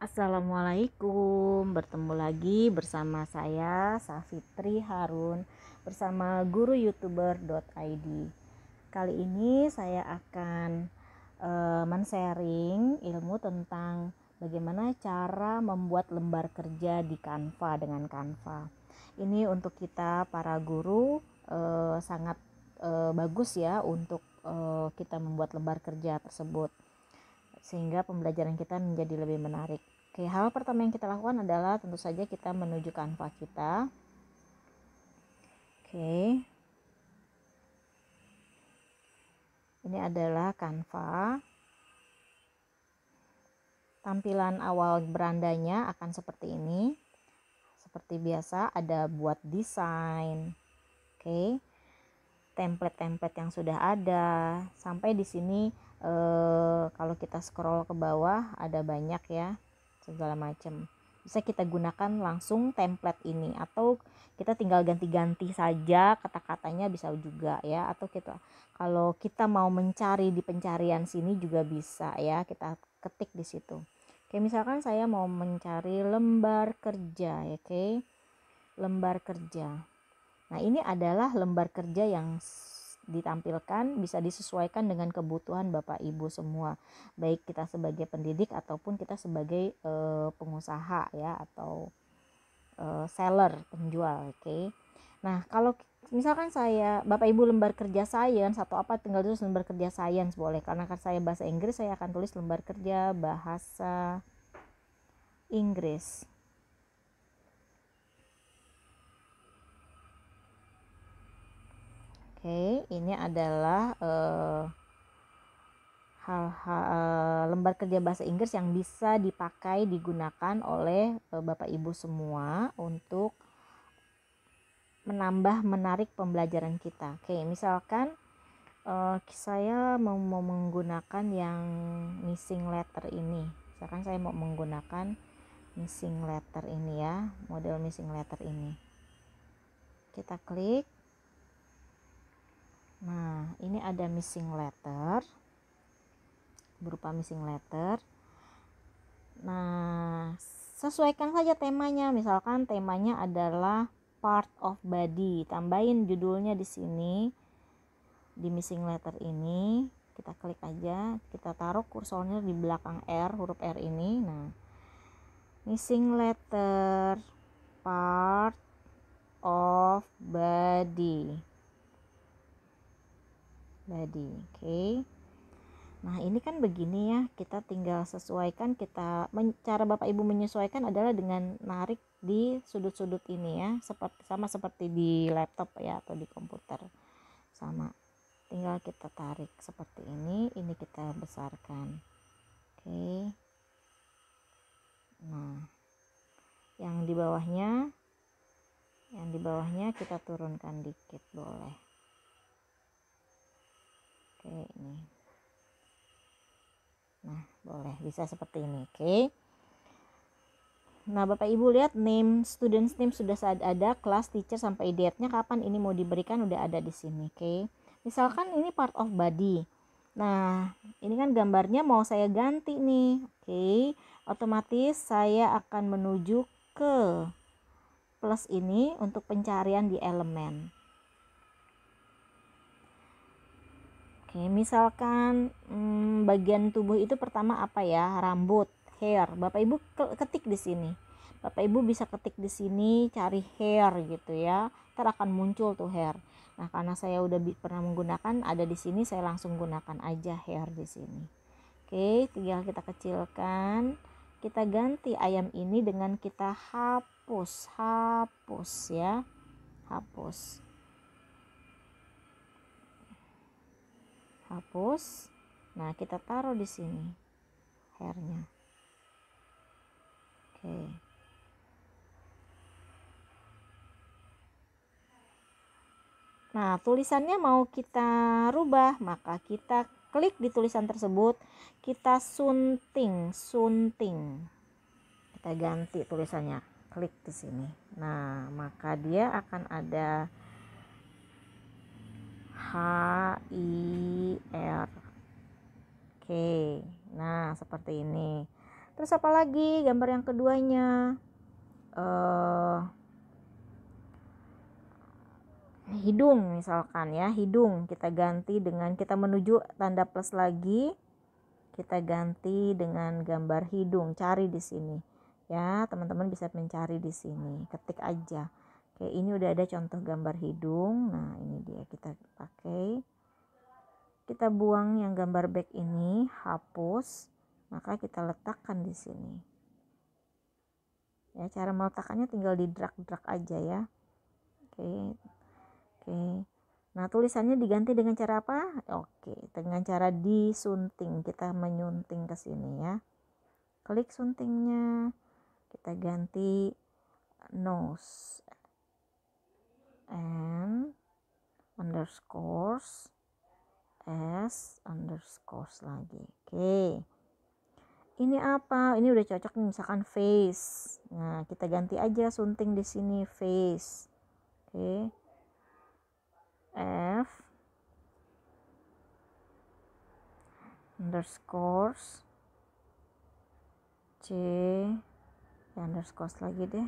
Assalamualaikum, bertemu lagi bersama saya Safitri Harun bersama guruyoutuber.id. Kali ini saya akan men-sharing ilmu tentang bagaimana cara membuat lembar kerja di Canva dengan Canva. Ini untuk kita para guru sangat bagus ya untuk kita membuat lembar kerja tersebut, sehingga pembelajaran kita menjadi lebih menarik. Oke, hal pertama yang kita lakukan adalah tentu saja kita menuju Canva kita. Oke, ini adalah Canva. Tampilan awal berandanya akan seperti ini. Seperti biasa ada buat desain. Oke, template-template yang sudah ada. Sampai di sini kalau kita scroll ke bawah ada banyak ya, segala macam. Bisa kita gunakan langsung template ini, atau kita tinggal ganti-ganti saja kata-katanya bisa juga ya, atau kalau kita mau mencari di pencarian sini juga bisa ya, kita ketik di situ. Oke, misalkan saya mau mencari lembar kerja ya, oke. Lembar kerja. Nah, ini adalah lembar kerja yang ditampilkan, bisa disesuaikan dengan kebutuhan Bapak Ibu semua, baik kita sebagai pendidik ataupun kita sebagai pengusaha ya, atau seller, penjual. Oke. Nah, kalau misalkan Bapak Ibu lembar kerja sains atau apa, tinggal tulis lembar kerja sains boleh, karena kan saya bahasa Inggris, saya akan tulis lembar kerja bahasa Inggris. Oke, ini adalah lembar kerja bahasa Inggris yang bisa dipakai, digunakan oleh Bapak Ibu semua untuk menambah menarik pembelajaran kita. Oke, misalkan saya mau menggunakan yang missing letter ini. Misalkan saya mau menggunakan missing letter ini ya, model missing letter ini. Kita klik. Nah, ini ada missing letter, berupa missing letter. Nah, sesuaikan saja temanya. Misalkan temanya adalah part of body, tambahin judulnya di sini, di missing letter ini. Kita klik aja, kita taruh kursornya di belakang R, huruf R ini. Nah, missing letter part of body. Oke. Nah, ini kan begini ya, kita tinggal sesuaikan. Cara Bapak Ibu menyesuaikan adalah dengan narik di sudut-sudut ini ya, sama seperti di laptop ya, atau di komputer. Sama, tinggal kita tarik seperti ini kita besarkan. Oke. Nah, yang di bawahnya kita turunkan dikit boleh. Oke, ini. Nah, boleh, bisa seperti ini. Oke. Nah, Bapak Ibu lihat name, students name sudah ada, kelas, teacher, sampai date-nya kapan ini mau diberikan udah ada di sini. Oke. Misalkan ini part of body. Nah, ini kan gambarnya mau saya ganti nih. Oke. Otomatis saya akan menuju ke plus ini untuk pencarian di elemen. Oke, misalkan bagian tubuh itu pertama apa ya? Rambut, hair. Bapak Ibu ketik di sini. Bapak Ibu bisa ketik di sini, cari hair gitu ya. Ntar akan muncul tuh hair. Nah, karena saya udah pernah menggunakan, ada di sini, saya langsung gunakan aja hair di sini. Oke, tinggal kita kecilkan. Kita ganti ayam ini dengan kita hapus ya. Hapus. Nah, kita taruh di sini hairnya. Oke. Nah, tulisannya mau kita rubah, maka kita klik di tulisan tersebut, kita sunting. Kita ganti tulisannya, klik di sini. Nah, maka dia akan ada HIR. Oke. Nah, seperti ini. Terus apa lagi gambar yang keduanya? Hidung misalkan ya, hidung kita ganti dengan, kita menuju tanda plus lagi, kita ganti dengan gambar hidung. Cari di sini ya, teman-teman bisa mencari di sini, ketik aja. Oke, ini udah ada contoh gambar hidung. Nah ini dia, kita pakai, kita buang yang gambar back ini, hapus, maka kita letakkan di sini ya. Cara meletakkannya tinggal di drag aja ya. Oke. Nah tulisannya diganti dengan cara apa? Oke, dengan cara disunting. Kita menyunting ke sini ya. Klik suntingnya, kita ganti nose and underscores s underscores lagi. Oke, ini apa? Ini udah cocok nih, misalkan face. Nah kita ganti aja sunting di sini face. Oke, F underscores C ya, underscores lagi deh.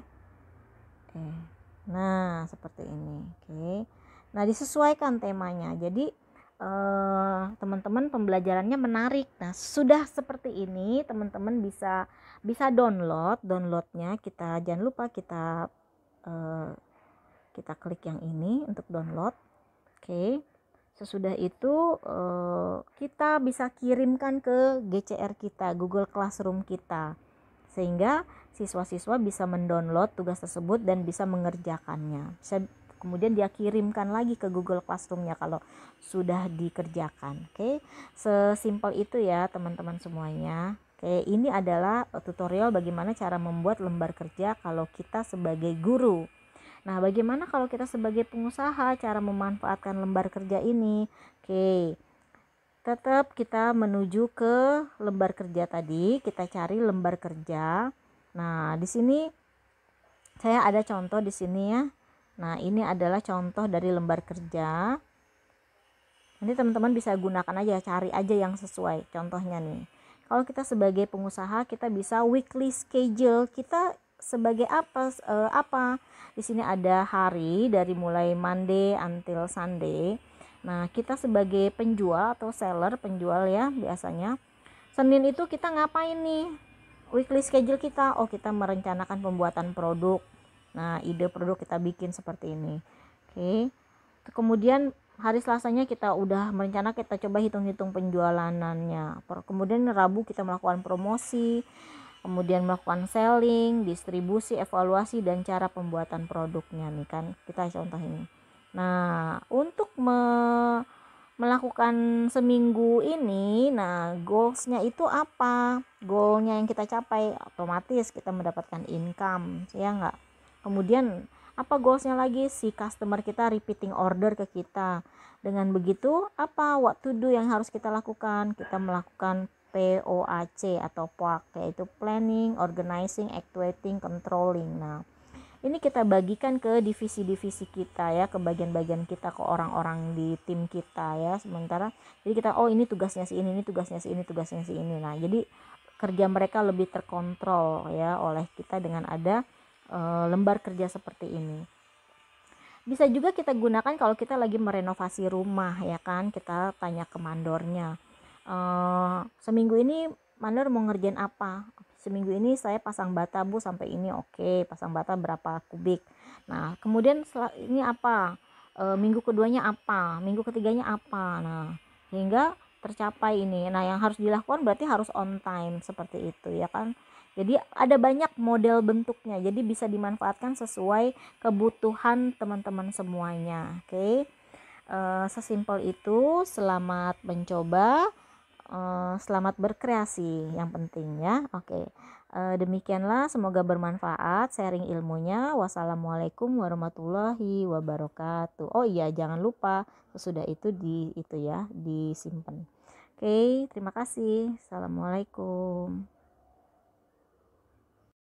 Nah seperti ini. Oke, nah disesuaikan temanya, jadi teman-teman pembelajarannya menarik. Nah sudah seperti ini, teman-teman bisa downloadnya. Kita jangan lupa kita klik yang ini untuk download. Oke, sesudah itu kita bisa kirimkan ke GCR kita, Google Classroom kita, sehingga siswa-siswa bisa mendownload tugas tersebut dan bisa mengerjakannya. Kemudian dia kirimkan lagi ke Google Classroom-nya kalau sudah dikerjakan. Oke, sesimpel itu ya teman-teman semuanya. Oke, ini adalah tutorial bagaimana cara membuat lembar kerja kalau kita sebagai guru. Nah, bagaimana kalau kita sebagai pengusaha, cara memanfaatkan lembar kerja ini? Oke, tetap kita menuju ke lembar kerja tadi, kita cari lembar kerja. Nah, di sini saya ada contoh di sini ya. Nah, ini adalah contoh dari lembar kerja. Nanti teman-teman bisa gunakan aja, cari aja yang sesuai. Contohnya nih, kalau kita sebagai pengusaha, kita bisa weekly schedule kita sebagai apa? Di sini ada hari dari mulai Monday until Sunday. Nah, kita sebagai penjual atau seller, penjual ya biasanya, Senin itu kita ngapain nih? Weekly schedule kita, kita merencanakan pembuatan produk. Nah, ide produk kita bikin seperti ini. Oke. Kemudian hari Selasanya kita udah merencana, kita coba hitung-hitung penjualanannya. Kemudian Rabu kita melakukan promosi, kemudian melakukan selling, distribusi, evaluasi, dan cara pembuatan produknya nih kan. Kita contoh ini. Nah, untuk melakukan seminggu ini, nah goalsnya itu apa? Goalnya yang kita capai, otomatis kita mendapatkan income, ya enggak? Kemudian apa goalsnya lagi? Si customer kita repeating order ke kita. Dengan begitu apa what to do yang harus kita lakukan? Kita melakukan POAC atau POAC, yaitu planning, organizing, actuating, controlling. Nah ini kita bagikan ke divisi-divisi kita ya, ke bagian-bagian kita, ke orang-orang di tim kita ya. Sementara jadi kita ini tugasnya si ini tugasnya si ini, tugasnya si ini. Nah jadi kerja mereka lebih terkontrol ya oleh kita dengan ada lembar kerja seperti ini. Bisa juga kita gunakan kalau kita lagi merenovasi rumah ya kan, kita tanya ke mandornya, seminggu ini mandor mau ngerjain apa? Seminggu ini saya pasang bata bu sampai ini, oke, pasang bata berapa kubik. Nah kemudian ini apa, minggu keduanya apa, minggu ketiganya apa. Nah sehingga tercapai ini. Nah yang harus dilakukan berarti harus on time seperti itu ya kan. Jadi ada banyak model bentuknya, jadi bisa dimanfaatkan sesuai kebutuhan teman-teman semuanya. Oke, sesimpel itu. Selamat mencoba. Selamat berkreasi yang penting ya. Oke, demikianlah, semoga bermanfaat sharing ilmunya. Wassalamualaikum warahmatullahi wabarakatuh. Oh iya, jangan lupa sesudah itu disimpan. Oke, terima kasih. Assalamualaikum.